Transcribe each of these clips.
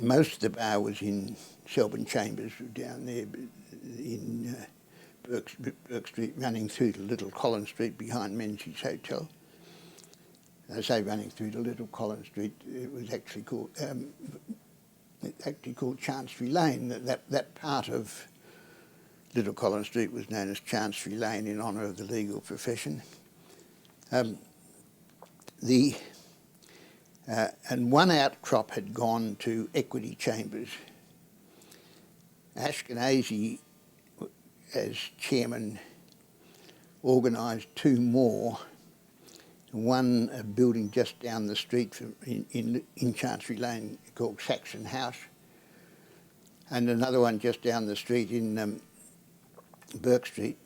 most of the bar was in Selborne Chambers down there in Burke Street, running through to Little Collins Street behind Menzies Hotel. I say running through to Little Collins Street, it was actually called Chancery Lane. That part of Little Collins Street was known as Chancery Lane in honour of the legal profession. And one outcrop had gone to Equity Chambers. Ashkenazi, as chairman, organised two more. One a building just down the street in Chancery Lane called Saxon House, and another one just down the street in Burke Street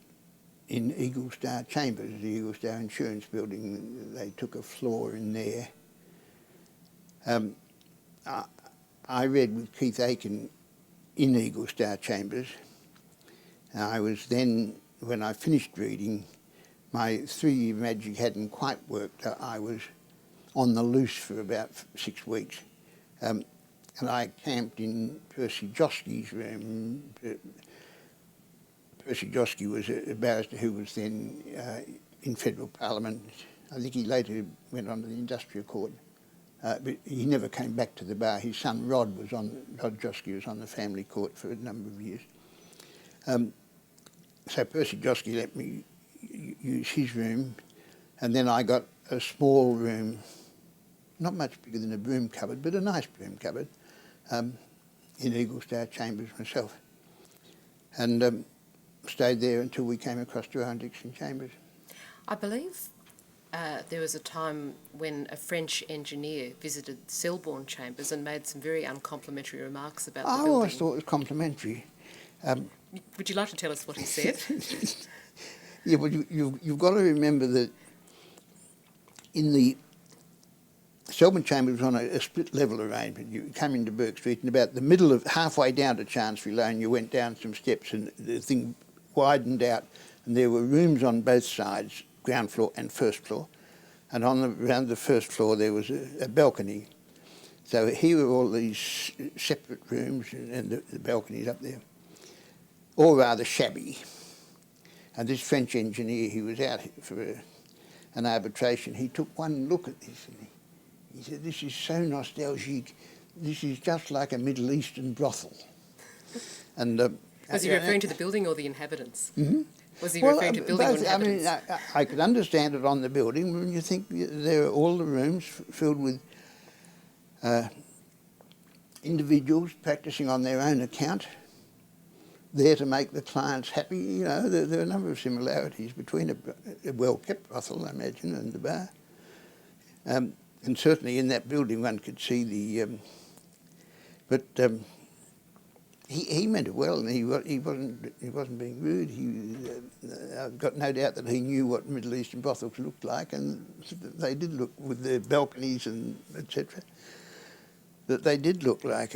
in Eagle Star Chambers, the Eagle Star Insurance Building. They took a floor in there. I read with Keith Aiken in Eagle Star Chambers. I was then, when I finished reading, my 3-year magic hadn't quite worked. I was on the loose for about 6 weeks. And I camped in Percy Josky's room. Percy Josky was a barrister who was then in federal parliament. I think he later went on to the industrial court. But he never came back to the bar. His son Rod Josky was on the family court for a number of years. So Percy Josky let me use his room, and then I got a small room, not much bigger than a broom cupboard, but a nice broom cupboard, in Eagle Star Chambers myself, and stayed there until we came across to Rowan Dixon Chambers. I believe there was a time when a French engineer visited Selborne Chambers and made some very uncomplimentary remarks about the building. I always thought it was complimentary. Would you like to tell us what he said? Yeah, well, you've got to remember that in the Selborne Chambers was on a split level arrangement. You come into Burke Street, and about the middle of, halfway down to Chancery Lane, you went down some steps, and the thing widened out, and there were rooms on both sides, ground floor and first floor, and around the first floor there was a balcony. So here were all these separate rooms, and the balconies up there, all rather shabby. And this French engineer, he was out for an arbitration, he took one look at this and he said, "This is so nostalgic, this is just like a Middle Eastern brothel." And was he referring to the building or the inhabitants? Mm-hmm. Was he referring to building both, or inhabitants? I mean, I could understand it on the building when you think there are all the rooms filled with individuals practising on their own account, there to make the clients happy. You know, there are a number of similarities between a well-kept brothel, I imagine, and the bar. And certainly in that building one could see the... He meant it well, and he wasn't being rude. I've got no doubt that he knew what Middle Eastern brothels looked like, and they did look, with their balconies and etc., that they did look like